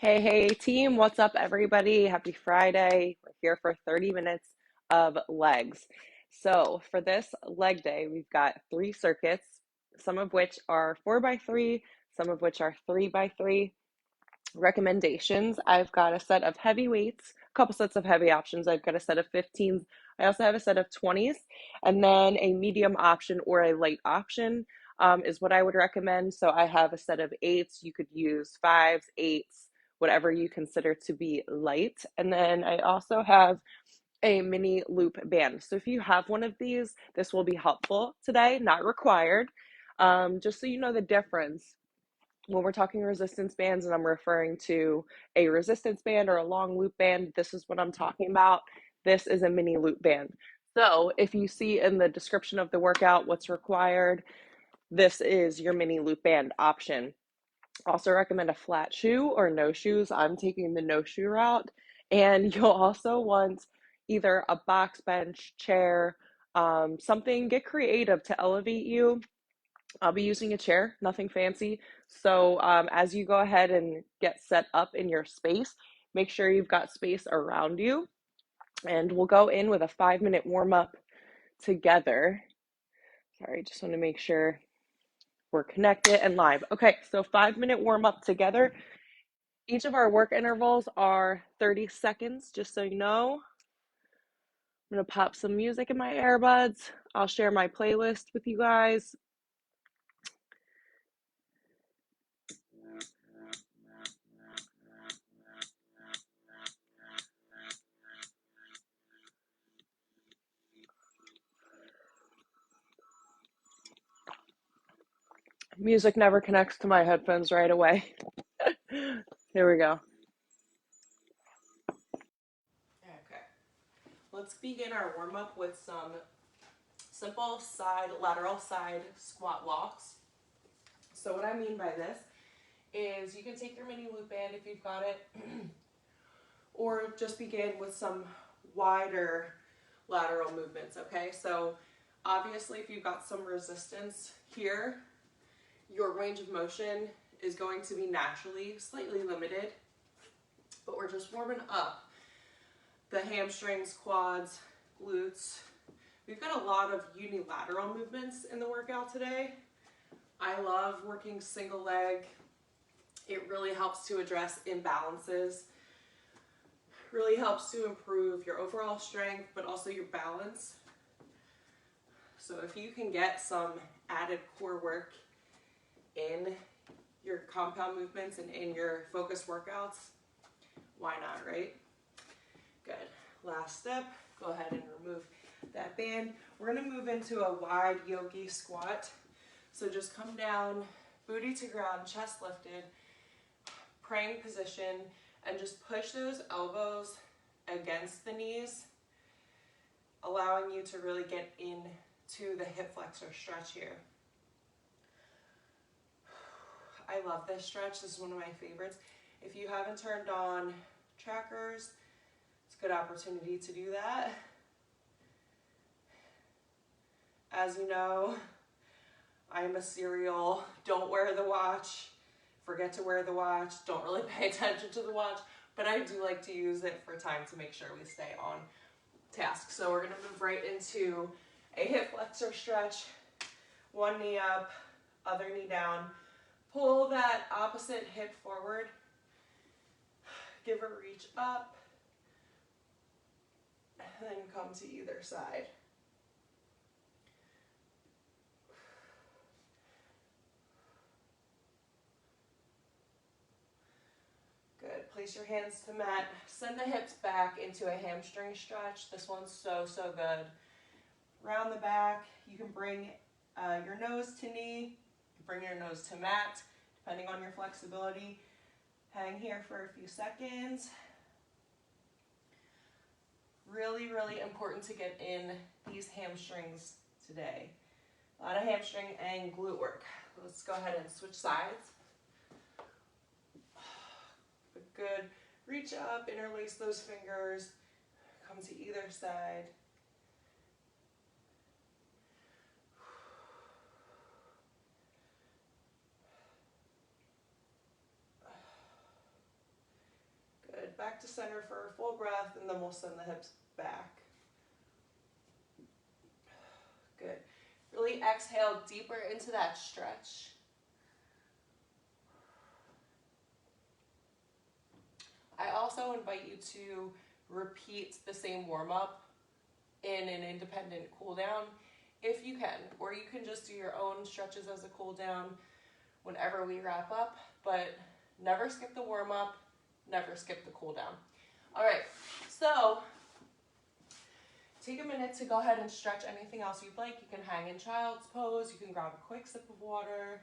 Hey, team, what's up, everybody? Happy Friday. We're here for 30 minutes of legs. So, for this leg day, we've got 3 circuits, some of which are 4x3, some of which are 3x3. Recommendations: I've got a set of heavy weights, a couple sets of heavy options. I've got a set of 15s. I also have a set of 20s, and then a medium option or a light option is what I would recommend. So I have a set of 8s. You could use 5s, 8s, whatever you consider to be light. And then I also have a mini loop band. So if you have one of these, this will be helpful today, not required. Just so you know the difference when we're talking resistance bands and I'm referring to a resistance band or a long loop band, this is what I'm talking about. This is a mini loop band. So if you see in the description of the workout what's required, this is your mini loop band option. Also recommend a flat shoe or no shoes. I'm taking the no shoe route. And you'll also want either a box bench, chair, something, get creative to elevate you. I'll be using a chair, nothing fancy. So as you go ahead and get set up in your space, make sure you've got space around you. And we'll go in with a 5-minute warm up together. Sorry, just want to make sure we're connected and live. Okay, so 5-minute warm up together. Each of our work intervals are 30 seconds, just so you know. I'm going to pop some music in my earbuds. I'll share my playlist with you guys. Music never connects to my headphones right away. Here we go. Okay, let's begin our warm up with some simple lateral side squat walks. So what I mean by this is you can take your mini loop band if you've got it, or just begin with some wider lateral movements, okay? So obviously if you've got some resistance here, your range of motion is going to be naturally slightly limited, but we're just warming up the hamstrings, quads, glutes. We've got a lot of unilateral movements in the workout today. I love working single leg. It really helps to address imbalances, really helps to improve your overall strength, but also your balance. So if you can get some added core work in your compound movements and in your focus workouts, why not, right? Good. Last step, go ahead and remove that band. We're going to move into a wide yogi squat. So just come down, booty to ground, chest lifted, praying position, and just push those elbows against the knees, allowing you to really get into the hip flexor stretch here. I love this stretch. This is one of my favorites. If you haven't turned on trackers, it's a good opportunity to do that. As you know, I am a serial don't wear the watch, forget to wear the watch, don't really pay attention to the watch, but I do like to use it for time to make sure we stay on task. So we're going to move right into a hip flexor stretch. One knee up, other knee down. Pull that opposite hip forward. Give a reach up, and then come to either side. Good. Place your hands to mat. Send the hips back into a hamstring stretch. This one's so good. Round the back. You can bring your nose to knee. Bring your nose to mat, depending on your flexibility. Hang here for a few seconds. Really, really important to get in these hamstrings today. A lot of hamstring and glute work. Let's go ahead and switch sides. Good. Reach up, interlace those fingers, come to either side. back to center for a full breath, and then we'll send the hips back. Good. Really exhale deeper into that stretch. I also invite you to repeat the same warm-up in an independent cool down if you can, or you can just do your own stretches as a cool down whenever we wrap up, but never skip the warm-up, never skip the cool down. All right, so take a minute to go ahead and stretch anything else you'd like. You can hang in child's pose, you can grab a quick sip of water.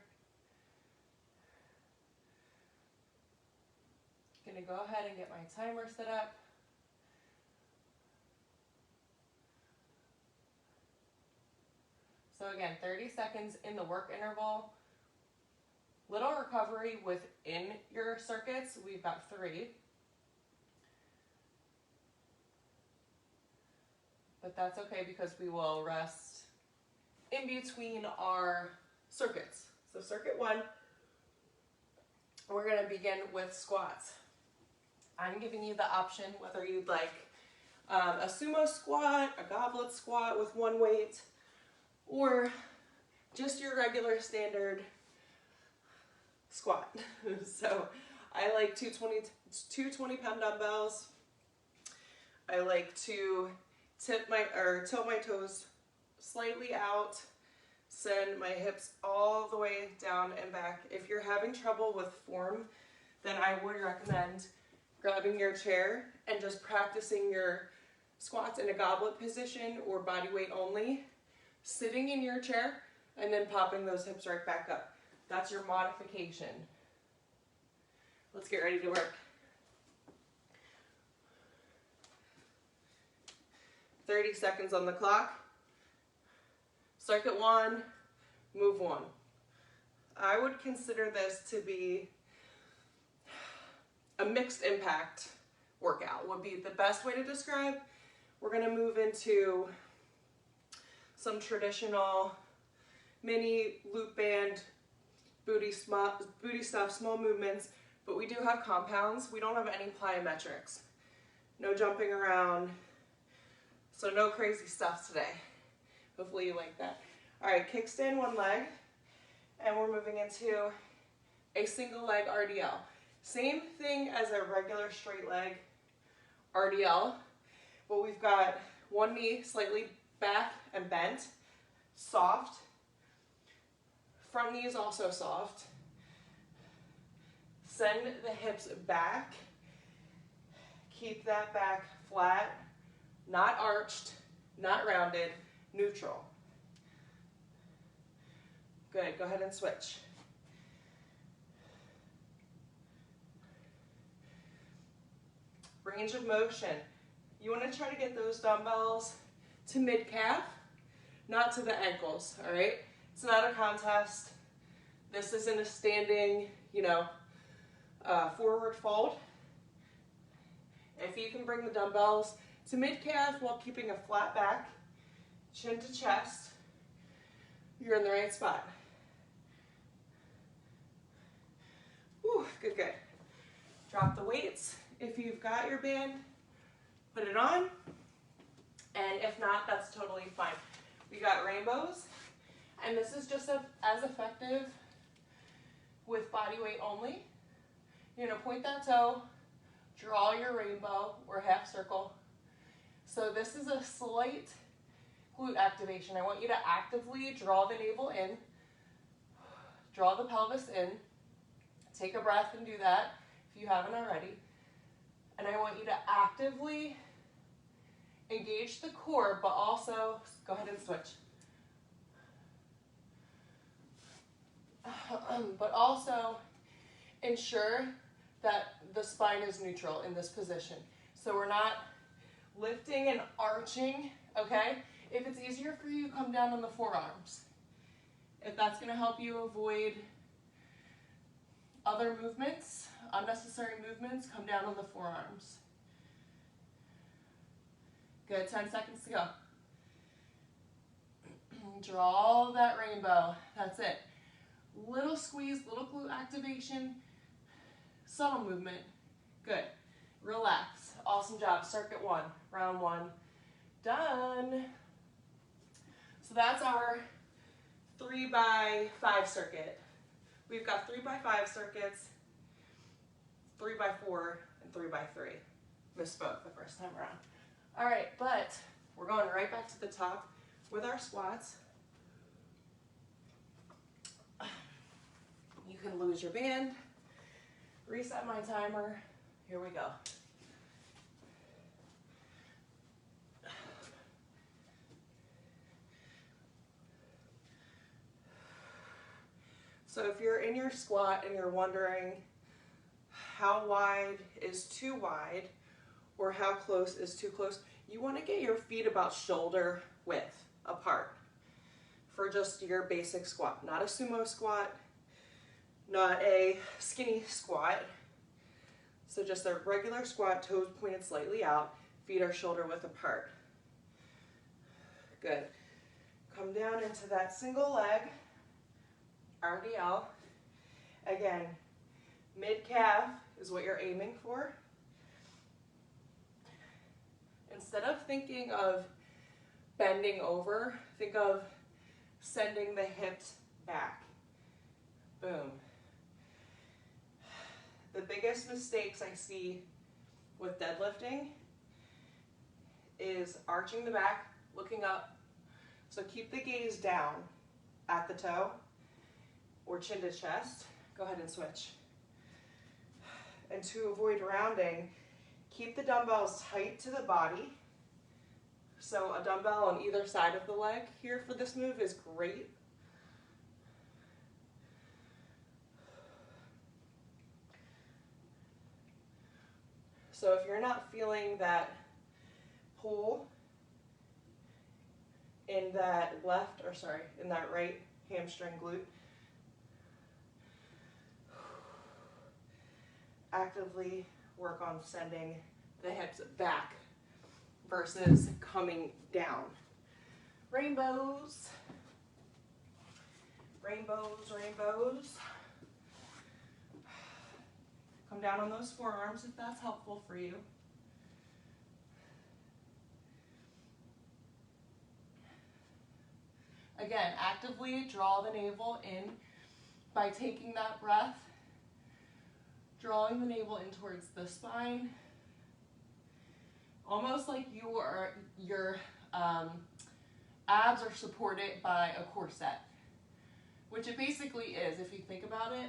I'm gonna go ahead and get my timer set up. So again, 30 seconds in the work interval. Little recovery within your circuits. We've got 3. But that's okay because we will rest in between our circuits. So circuit 1, we're gonna begin with squats. I'm giving you the option whether you'd like a sumo squat, a goblet squat with 1 weight, or just your regular standard squat. So I like 220-pound dumbbells. I like to tilt my toes slightly out, send my hips all the way down and back. If you're having trouble with form, then I would recommend grabbing your chair and just practicing your squats in a goblet position or body weight only, sitting in your chair, and then popping those hips right back up. That's your modification. Let's get ready to work. 30 seconds on the clock. Circuit 1, move 1. I would consider this to be a mixed impact workout, would be the best way to describe. We're gonna move into some traditional mini loop band, booty stuff, small movements, but we do have compounds. We don't have any plyometrics. No jumping around, so no crazy stuff today. Hopefully you like that. All right, kickstand 1 leg, and we're moving into a single leg RDL. Same thing as a regular straight leg RDL, but we've got 1 knee slightly back and bent, soft. Front knee is also soft. Send the hips back. Keep that back flat, not arched, not rounded, neutral. Good, go ahead and switch. Range of motion. You want to try to get those dumbbells to mid-calf, not to the ankles, all right? It's not a contest. This isn't a standing, forward fold. If you can bring the dumbbells to mid-calf while keeping a flat back, chin to chest, you're in the right spot. Whew, good, good. Drop the weights. If you've got your band, put it on. And if not, that's totally fine. We got rainbows. And this is just as effective with body weight only. You're gonna point that toe, draw your rainbow or half circle. So this is a slight glute activation. I want you to actively draw the navel in, draw the pelvis in, take a breath and do that if you haven't already. And I want you to actively engage the core, but also, go ahead and switch. But also ensure that the spine is neutral in this position. So we're not lifting and arching, okay? If it's easier for you, come down on the forearms. If that's gonna help you avoid other movements, unnecessary movements, come down on the forearms. Good, 10 seconds to go. Draw that rainbow, that's it. Little squeeze, little glute activation, subtle movement, good. Relax. Awesome job. Circuit 1, round 1, done. So that's our 3x5 circuit. We've got 3x5 circuits, 3x4, and 3x3. Misspoke the first time around. All right, but we're going right back to the top with our squats. You can lose your band, reset my timer. Here we go. So if you're in your squat and you're wondering how wide is too wide or how close is too close, you want to get your feet about shoulder width apart for just your basic squat. Not a sumo squat, not a skinny squat. So just a regular squat, toes pointed slightly out, feet are shoulder width apart. Good. Come down into that single leg, RDL. Again, mid-calf is what you're aiming for. Instead of thinking of bending over, think of sending the hips back. Boom. The biggest mistakes I see with deadlifting is arching the back, looking up. So keep the gaze down at the toe or chin to chest. Go ahead and switch. And to avoid rounding, keep the dumbbells tight to the body. So a dumbbell on either side of the leg here for this move is great. So if you're not feeling that pull in that in that right hamstring glute, actively work on sending the hips back versus coming down. Rainbows, rainbows, rainbows. Come down on those forearms if that's helpful for you. Again, actively draw the navel in by taking that breath, drawing the navel in towards the spine, almost like your abs are supported by a corset, which it basically is if you think about it.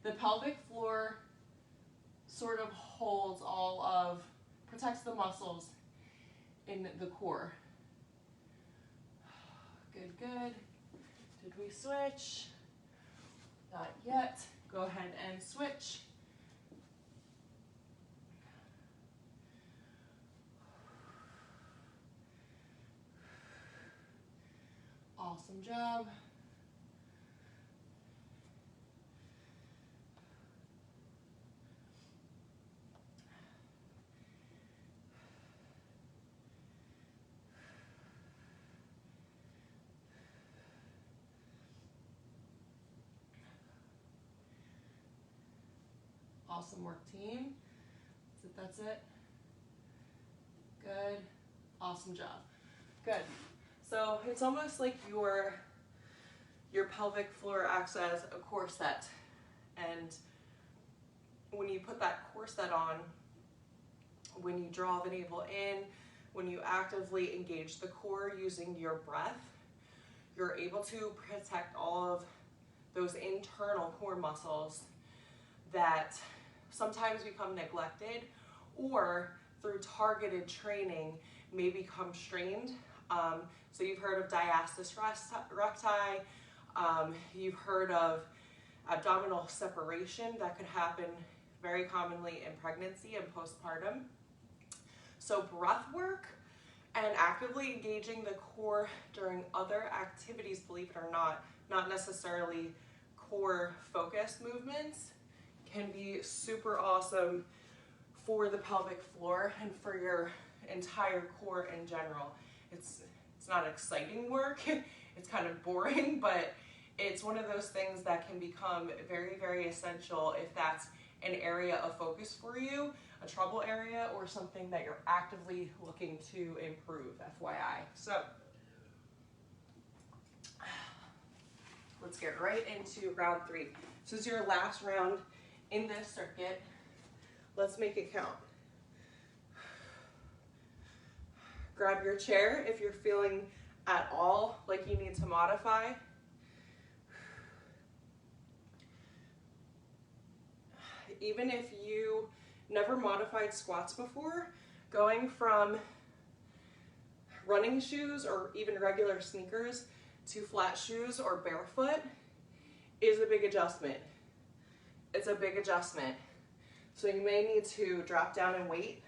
The pelvic floor sort of holds protects the muscles in the core. Good, good. Did we switch? Not yet. Go ahead and switch. Awesome job. Awesome work, team. That's it. Good. Awesome job. Good. So it's almost like your pelvic floor acts as a corset. And when you put that corset on, when you draw the navel in, when you actively engage the core using your breath, you're able to protect all of those internal core muscles that sometimes become neglected or through targeted training may become strained. So you've heard of diastasis recti, you've heard of abdominal separation that could happen very commonly in pregnancy and postpartum. So breath work and actively engaging the core during other activities, believe it or not necessarily core focused movements, can be super awesome for the pelvic floor and for your entire core in general. It's not exciting work, it's kind of boring, but it's one of those things that can become very, very essential if that's an area of focus for you, a trouble area, or something that you're actively looking to improve, FYI. So let's get right into round 3. This is your last round in this circuit. Let's make it count. Grab your chair if you're feeling at all like you need to modify. Even if you never modified squats before, going from running shoes or even regular sneakers to flat shoes or barefoot is a big adjustment. It's a big adjustment. So you may need to drop down and wait.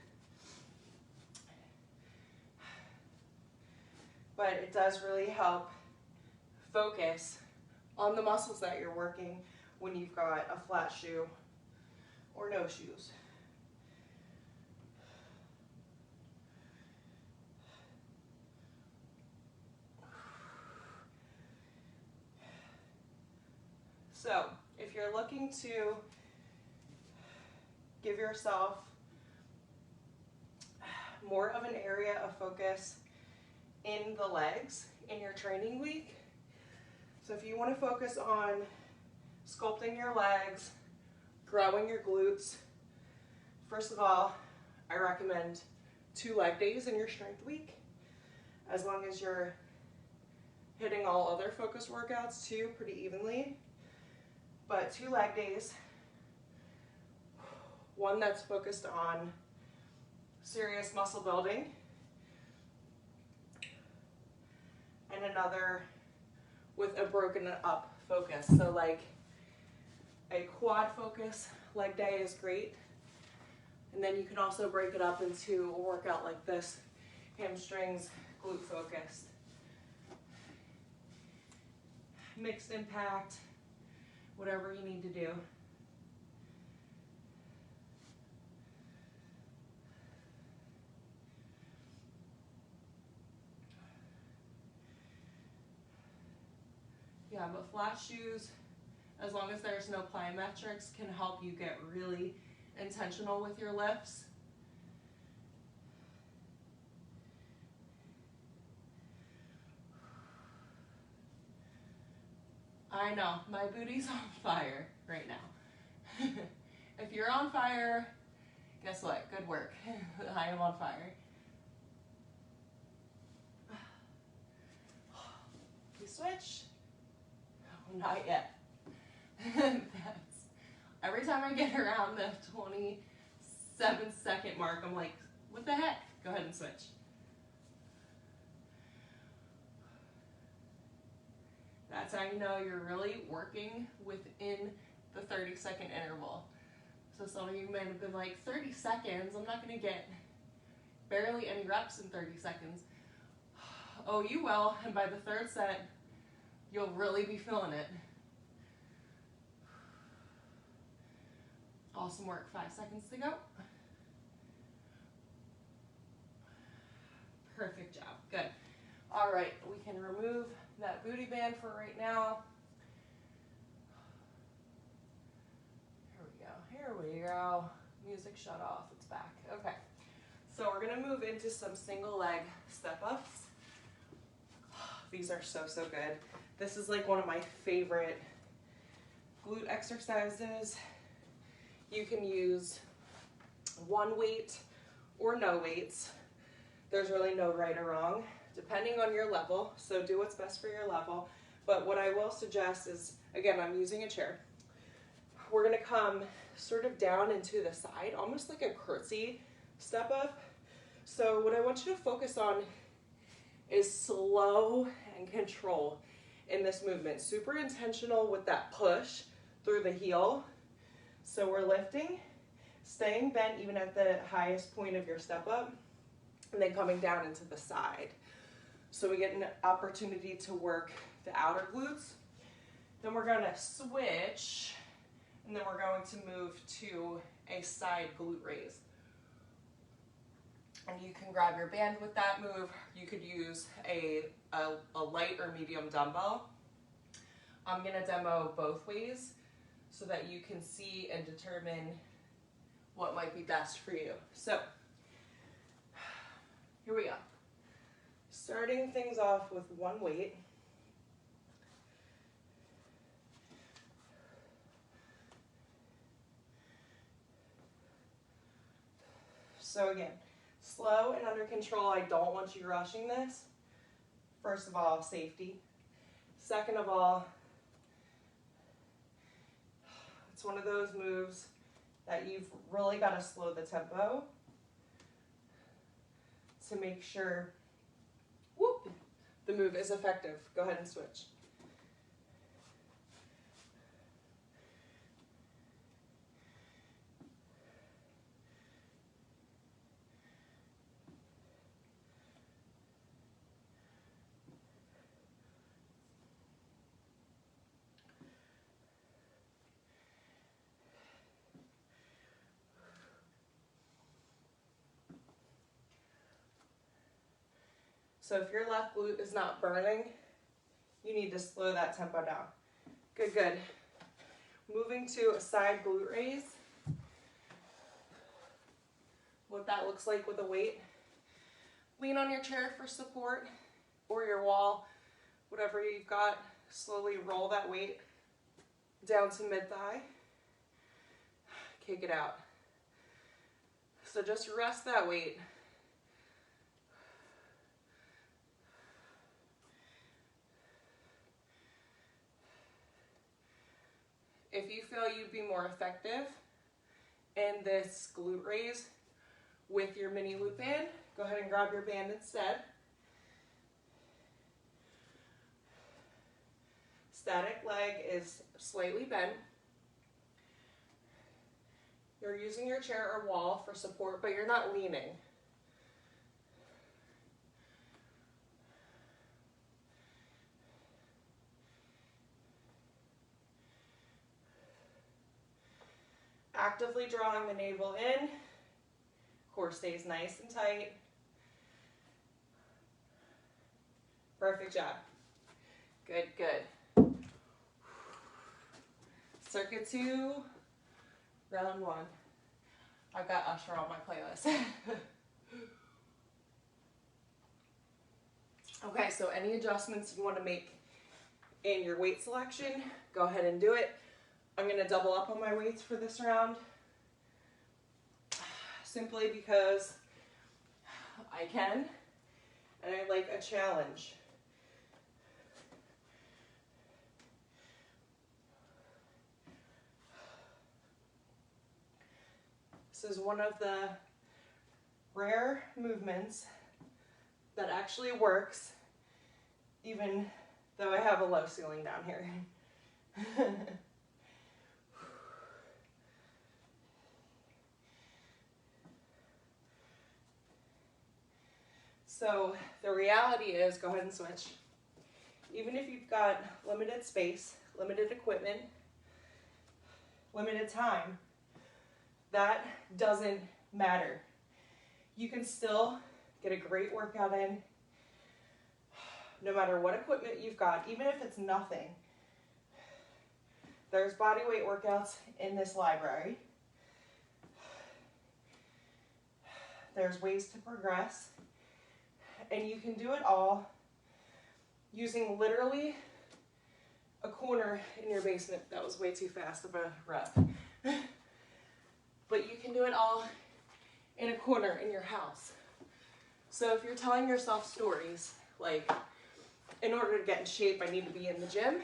But it does really help focus on the muscles that you're working when you've got a flat shoe or no shoes. So if you're looking to give yourself more of an area of focus in the legs in your training week, so if you want to focus on sculpting your legs, growing your glutes, first of all, I recommend 2 leg days in your strength week, as long as you're hitting all other focus workouts too pretty evenly. But 2 leg days, one that's focused on serious muscle building, and another with a broken up focus. So like a quad focus leg day is great. And then you can also break it up into a workout like this, hamstrings, glute focused. Mixed impact, whatever you need to do. Yeah, but flat shoes, as long as there's no plyometrics, can help you get really intentional with your lifts. I know, my booty's on fire right now. If you're on fire, guess what? Good work. I am on fire. You switch? Oh, not yet. Every time I get around the 27-second mark, I'm like, what the heck? Go ahead and switch. That's how you know you're really working within the 30-second interval. So some of you may have been like, 30 seconds? I'm not going to get barely any reps in 30 seconds. Oh, you will, and by the 3rd set, you'll really be feeling it. Awesome work. 5 seconds to go. Perfect job. Good. All right, we can remove that booty band for right now. Here we go. Music shut off. It's back. Okay. So we're going to move into some single leg step-ups. These are so, so good. This is like one of my favorite glute exercises. You can use one weight or no weights. There's really no right or wrong, depending on your level. So do what's best for your level. But what I will suggest is, again, I'm using a chair. We're going to come sort of down into the side, almost like a curtsy step up. So what I want you to focus on is slow and control in this movement. Super intentional with that push through the heel. So we're lifting, staying bent even at the highest point of your step up, and then coming down into the side. So we get an opportunity to work the outer glutes. Then we're going to switch, and then we're going to move to a side glute raise. And you can grab your band with that move. You could use a light or medium dumbbell. I'm going to demo both ways so that you can see and determine might be best for you. So here we go. Starting things off with one weight. So again, slow and under control. I don't want you rushing this. First of all, safety. Second of all, it's one of those moves that you've really got to slow the tempo to make sure, whoop, the move is effective. Go ahead and switch. So if your left glute is not burning, you need to slow that tempo down. Good, good. Moving to a side glute raise. What that looks like with a weight. Lean on your chair for support or your wall, whatever you've got. Slowly roll that weight down to mid-thigh. Kick it out. So just rest that weight. If you feel you'd be more effective in this glute raise with your mini loop band, go ahead and grab your band instead. Static leg is slightly bent. You're using your chair or wall for support, but you're not leaning. Actively drawing the navel in. Core stays nice and tight. Perfect job. Good, good. Circuit 2, round 1. I've got Usher on my playlist. Okay, so any adjustments you want to make in your weight selection, go ahead and do it. I'm going to double up on my weights for this round, simply because I can, and I like a challenge. This is one of the rare movements that actually works, even though I have a low ceiling down here. So the reality is, go ahead and switch. Even if you've got limited space, limited equipment, limited time, that doesn't matter. You can still get a great workout in, no matter what equipment you've got, even if it's nothing. There's body weight workouts in this library. There's ways to progress. And you can do it all using literally a corner in your basement. That was way too fast of a rep. But you can do it all in a corner in your house. So if you're telling yourself stories like, in order to get in shape, I need to be in the gym.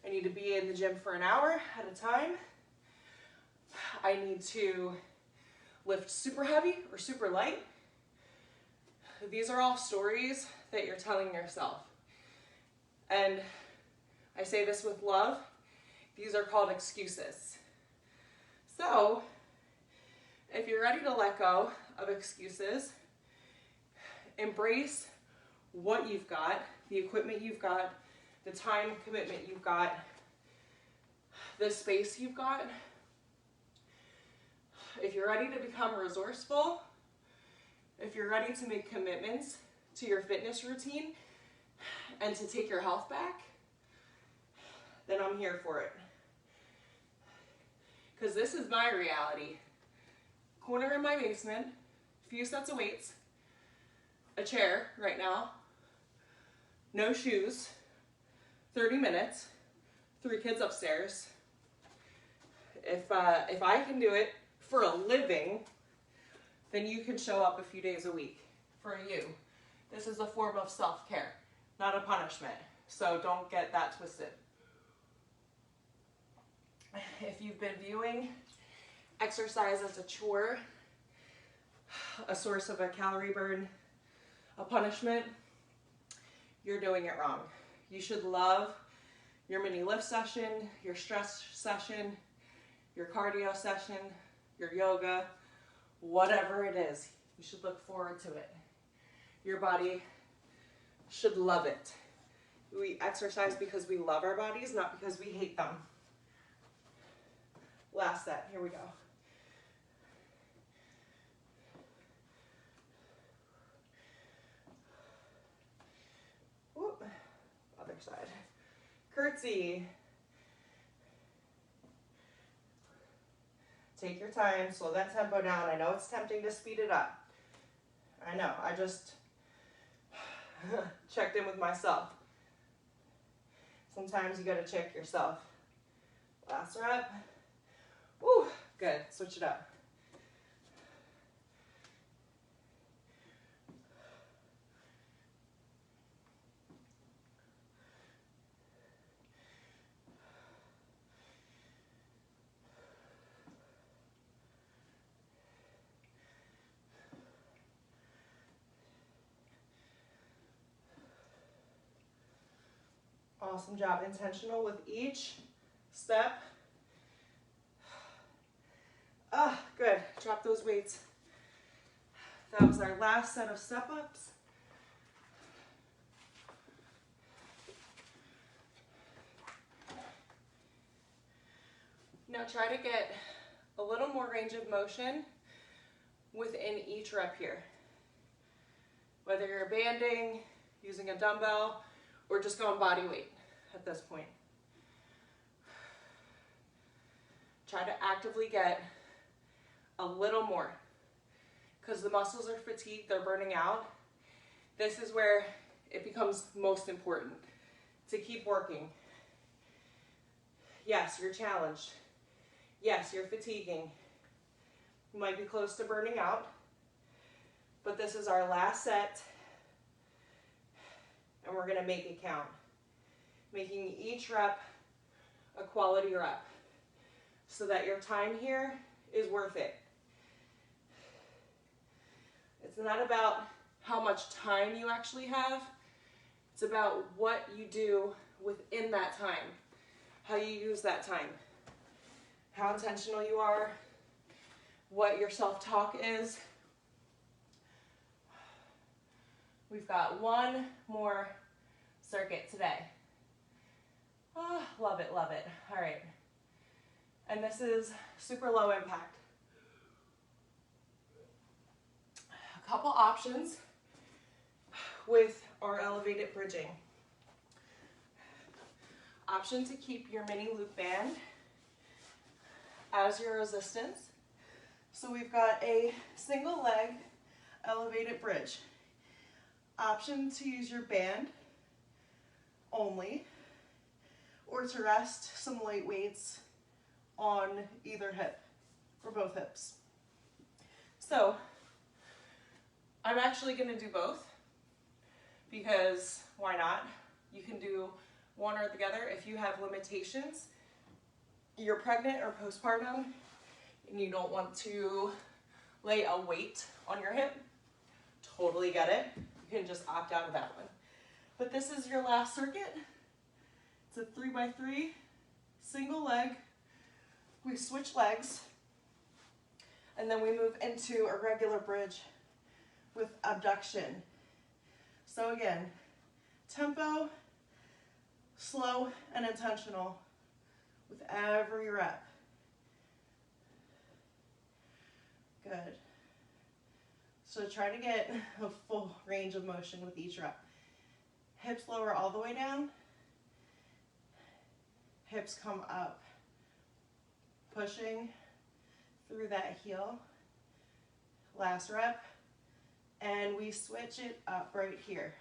I need to be in the gym for an hour at a time. I need to lift super heavy or super light. These are all stories that you're telling yourself. And I say this with love. These are called excuses. So, if you're ready to let go of excuses, embrace what you've got, the equipment you've got, the time commitment you've got, the space you've got. If you're ready to become resourceful, if you're ready to make commitments to your fitness routine and to take your health back, then I'm here for it. Because this is my reality. corner in my basement, a few sets of weights, a chair right now, no shoes, 30 minutes, 3 kids upstairs. If I can do it for a living, then you can show up a few days a week for you. This is a form of self-care, not a punishment. So don't get that twisted. If you've been viewing exercise as a chore, a source of a calorie burn, a punishment, you're doing it wrong. You should love your mini lift session, your stress session, your cardio session, your yoga, whatever it is. You should look forward to it. Your body should love it. We exercise because we love our bodies, not because we hate them. Last set, here we go. Whoop. Other side. Curtsy. Take your time, slow that tempo down. I know it's tempting to speed it up. I know, I just checked in with myself. Sometimes you gotta check yourself. Last rep. Woo, good, switch it up. Awesome job. Intentional with each step. Ah, good. Drop those weights. That was our last set of step-ups. Now try to get a little more range of motion within each rep here. Whether you're banding, using a dumbbell, or just going body weight at this point. Try to actively get a little more because the muscles are fatigued, they're burning out. This is where it becomes most important to keep working. Yes, you're challenged. Yes, you're fatiguing. You might be close to burning out, but this is our last set. And we're gonna make it count. Making each rep a quality rep so that your time here is worth it. It's not about how much time you actually have. It's about what you do within that time, how you use that time, how intentional you are, what your self-talk is. We've got one more circuit today. Oh, love it, love it. All right. And this is super low impact. A couple options with our elevated bridging. Option to keep your mini loop band as your resistance. So we've got a single leg elevated bridge. Option to use your band only, or to rest some light weights on either hip or both hips. So I'm actually going to do both because why not? You can do one or the other. If you have limitations, you're pregnant or postpartum and you don't want to lay a weight on your hip, totally get it. You can just opt out of that one. But this is your last circuit. It's a 3x3 single leg. We switch legs and then we move into a regular bridge with abduction. So again, tempo, slow and intentional with every rep. Good. So try to get a full range of motion with each rep. Hips lower all the way down. Hips come up. Pushing through that heel. Last rep. And we switch it up right here.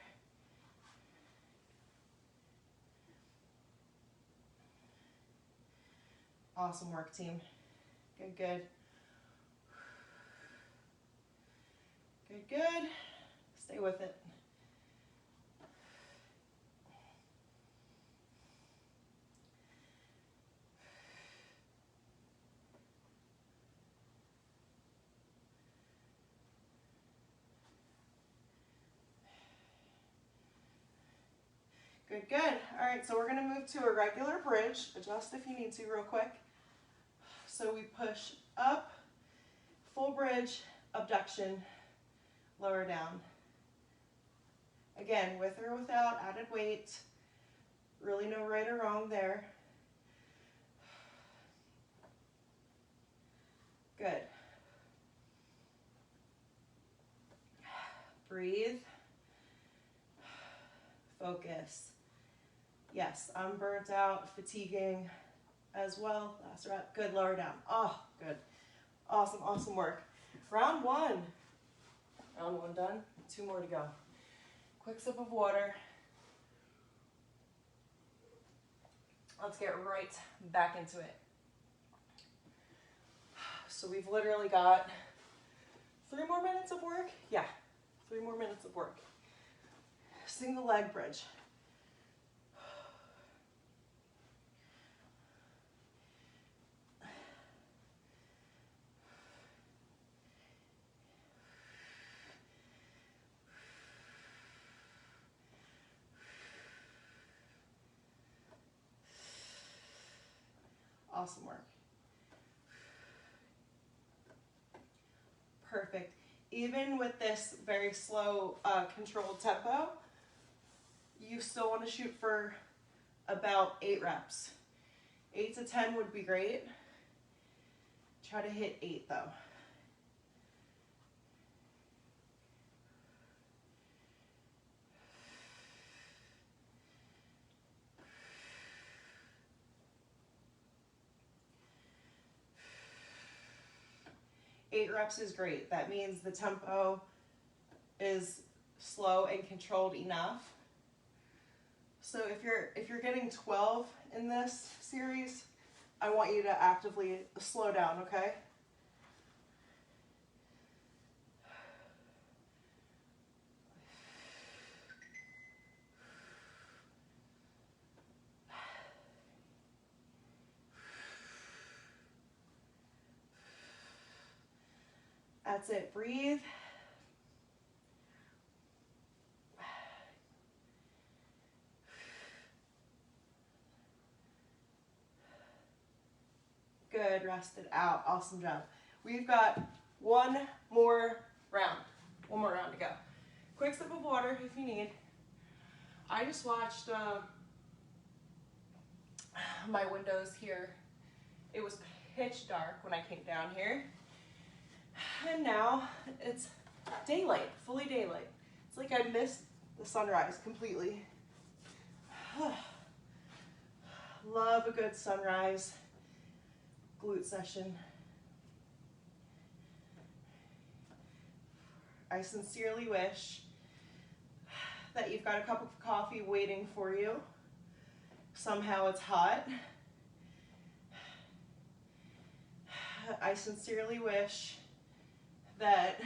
Awesome work, team. Good, good. Good, good. Stay with it. Good, good. All right, so we're gonna move to a regular bridge. Adjust if you need to real quick. So we push up, full bridge, abduction, lower down. Again, with or without added weight. Really no right or wrong there. Good. Breathe. Focus. Yes, I'm burnt out, fatiguing as well. Last rep. Good, lower down. Oh, good. Awesome, awesome work. Round one. Round one done. 2 more to go. Quick sip of water. Let's get right back into it. So we've literally got 3 more minutes of work. Yeah, 3 more minutes of work. Single leg bridge. Awesome work. Perfect. Even with this very slow, controlled tempo, you still want to shoot for about 8 reps. 8 to 10 would be great. Try to hit 8 though. Eight reps is great. That means the tempo is slow and controlled enough. So if you're getting 12 in this series, I want you to actively slow down, okay? That's it. Breathe. Good. Rest it out. Awesome job. We've got one more round. One more round to go. Quick sip of water if you need. I just watched my windows here. It was pitch dark when I came down here. And now it's daylight, fully daylight. It's like I missed the sunrise completely. Love a good sunrise glute session. I sincerely wish that you've got a cup of coffee waiting for you. Somehow it's hot. I sincerely wish that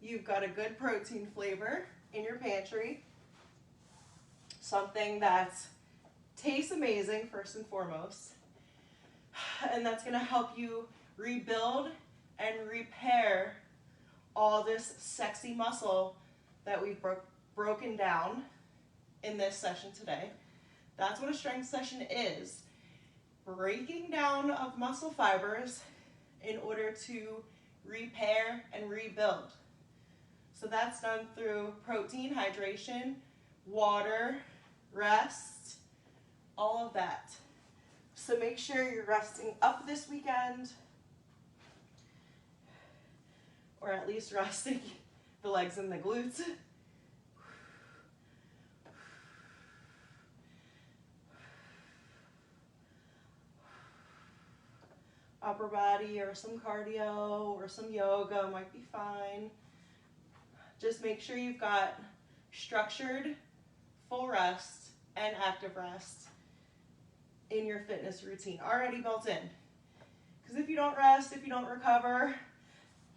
you've got a good protein flavor in your pantry. Something that tastes amazing, first and foremost. And that's gonna help you rebuild and repair all this sexy muscle that we've broken down in this session today. That's what a strength session is. Breaking down of muscle fibers in order to repair and rebuild. So that's done through protein, hydration, water, rest, all of that. So make sure you're resting up this weekend, or at least resting the legs and the glutes. Upper upper body or some cardio or some yoga might be fine. Just make sure you've got structured, full rest and active rest in your fitness routine already built in. Because if you don't rest, if you don't recover,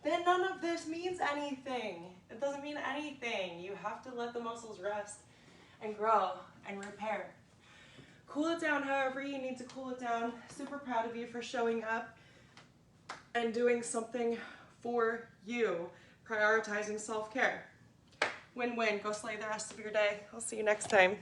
then none of this means anything. It doesn't mean anything. You have to let the muscles rest and grow and repair. Cool it down however you need to cool it down. Super proud of you for showing up and doing something for you, prioritizing self-care. Win-win. Go slay the rest of your day. I'll see you next time.